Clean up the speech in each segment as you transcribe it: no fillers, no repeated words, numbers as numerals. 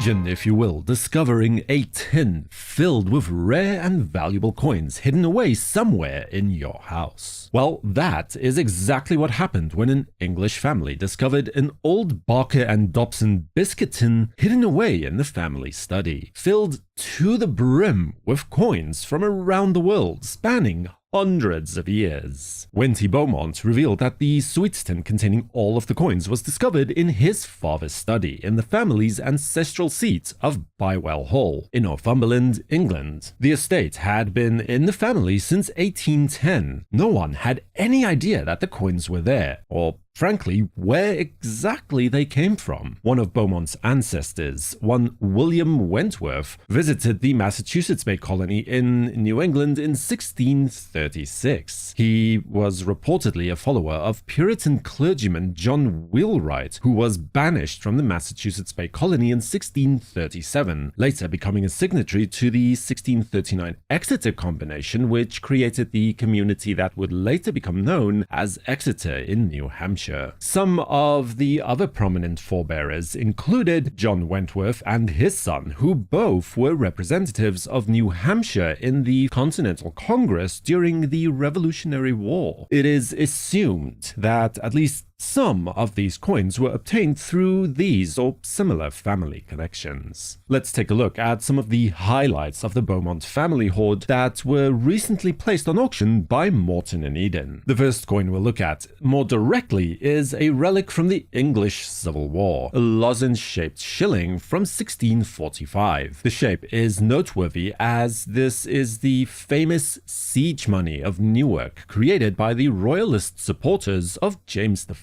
Imagine, if you will, discovering a tin filled with rare and valuable coins hidden away somewhere in your house. Well, that is exactly what happened when an English family discovered an old Barker and Dobson biscuit tin hidden away in the family study, filled to the brim with coins from around the world, spanning hundreds of years. Wenty Beaumont revealed that the sweets tin containing all of the coins was discovered in his father's study in the family's ancestral seat of Bywell Hall in Northumberland, England. The estate had been in the family since 1810. No one had any idea that the coins were there, or frankly, where exactly they came from. One of Beaumont's ancestors, one William Wentworth, visited the Massachusetts Bay Colony in New England in 1636. He was reportedly a follower of Puritan clergyman John Wheelright, who was banished from the Massachusetts Bay Colony in 1637, later becoming a signatory to the 1639 Exeter Combination, which created the community that would later become known as Exeter in New Hampshire. Some of the other prominent forebearers included John Wentworth and his son, who both were representatives of New Hampshire in the Continental Congress during the Revolutionary War. It is assumed that at least some of these coins were obtained through these or similar family connections. Let's take a look at some of the highlights of the Beaumont family hoard that were recently placed on auction by Morton and Eden. The first coin we'll look at more directly is a relic from the English Civil War, a lozenge-shaped shilling from 1645. The shape is noteworthy as this is the famous siege money of Newark, created by the royalist supporters of James I.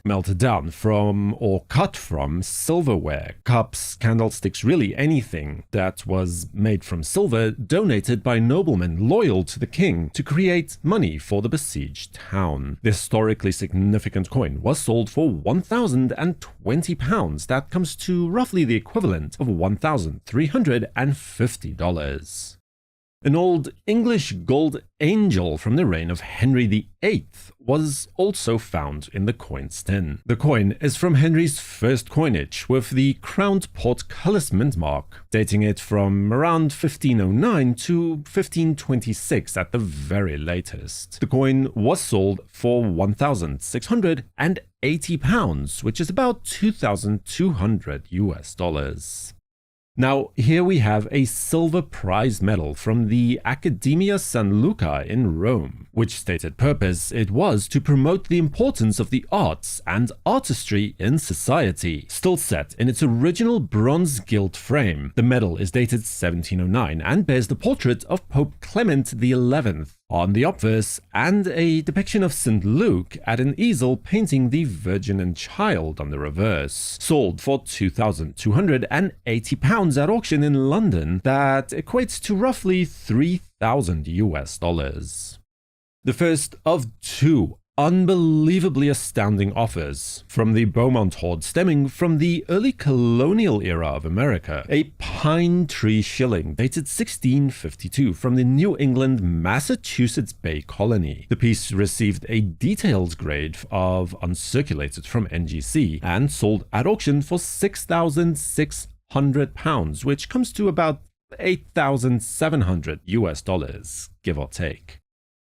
Melted down from or cut from silverware, cups, candlesticks, really anything that was made from silver, donated by noblemen loyal to the king to create money for the besieged town. The historically significant coin was sold for £1,020. That comes to roughly the equivalent of $1,350. An old English gold angel from the reign of Henry VIII was also found in the coin's tin. The coin is from Henry's first coinage, with the crowned portcullis mint mark, dating it from around 1509 to 1526 at the very latest. The coin was sold for £1,680, which is about $2,200 US. Now, here we have a silver prize medal from the Accademia San Luca in Rome, which stated purpose it was to promote the importance of the arts and artistry in society. Still set in its original bronze gilt frame, the medal is dated 1709 and bears the portrait of Pope Clement XI on the obverse and a depiction of St. Luke at an easel painting the Virgin and Child on the reverse. Sold for £2,280 at auction in London. That equates to roughly $3,000 US. The first of two unbelievably astounding offers from the Beaumont hoard stemming from the early colonial era of America. A pine tree shilling dated 1652 from the New England, Massachusetts Bay Colony. The piece received a detailed grade of uncirculated from NGC and sold at auction for £6,600, which comes to about $8,700 US, give or take.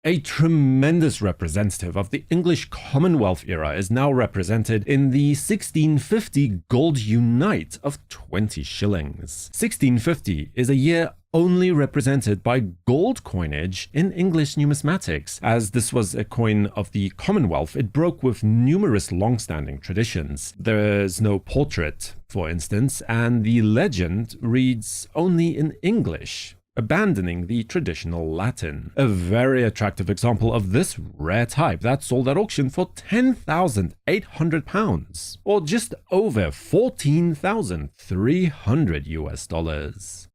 A tremendous representative of the English Commonwealth era is now represented in the 1650 gold unite of 20 shillings. 1650 is a year only represented by gold coinage in English numismatics. As this was a coin of the Commonwealth, it broke with numerous long-standing traditions. There's no portrait, for instance, and the legend reads only in English, abandoning the traditional Latin. A very attractive example of this rare type that sold at auction for £10,800, or just over $14,300 US.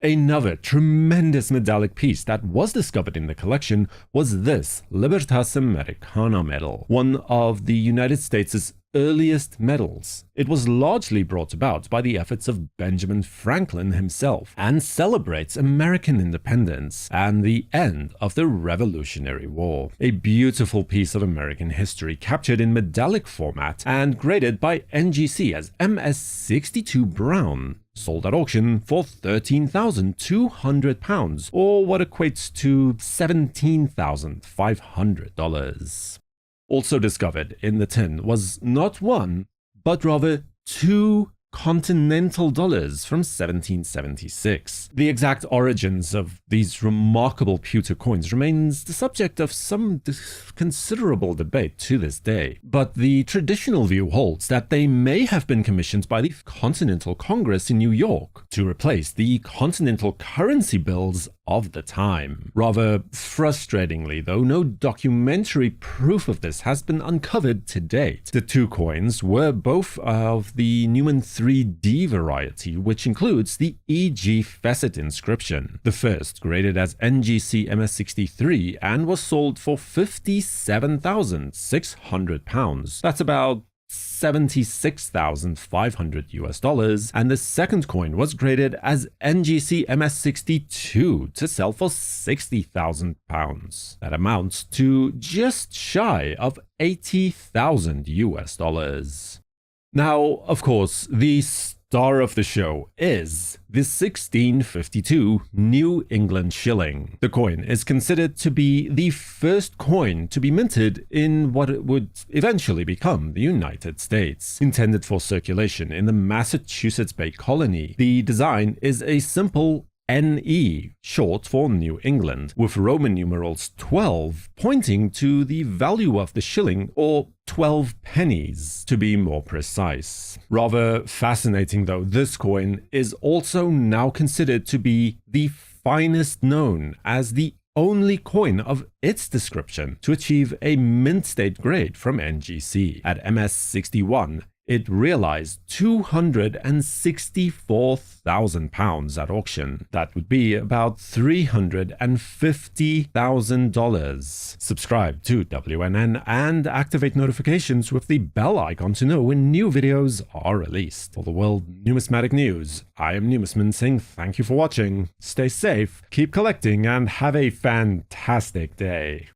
Another tremendous medallic piece that was discovered in the collection was this Libertas Americana medal, one of the United States' earliest medals. It was largely brought about by the efforts of Benjamin Franklin himself and celebrates American independence and the end of the Revolutionary War. A beautiful piece of American history captured in medallic format and graded by NGC as MS62 Brown. Sold at auction for £13,200, or what equates to $17,500. Also discovered in the tin was not one, but rather two continental dollars from 1776. The exact origins of these remarkable pewter coins remains the subject of some considerable debate to this day, but the traditional view holds that they may have been commissioned by the Continental Congress in New York to replace the continental currency bills of the time. Rather frustratingly, though, no documentary proof of this has been uncovered to date. The two coins were both of the Newman 3D variety, which includes the E.G. Fessett inscription. The first graded as NGC MS63 and was sold for £57,600. That's about $76,500, and the second coin was graded as NGC MS62 to sell for £60,000. That amounts to just shy of $80,000. Now, of course, the star of the show is the 1652 New England shilling. The coin is considered to be the first coin to be minted in what would eventually become the United States. Intended for circulation in the Massachusetts Bay Colony, the design is a simple NE, short for New England, with Roman numerals 12 pointing to the value of the shilling, or 12 pennies to be more precise. Rather fascinating though, this coin is also now considered to be the finest known, as the only coin of its description to achieve a mint state grade from NGC. At MS61, it realized £264,000 at auction. That would be about $350,000. Subscribe to WNN and activate notifications with the bell icon to know when new videos are released. For the World Numismatic News, I am Numisman saying thank you for watching, stay safe, keep collecting, and have a fantastic day.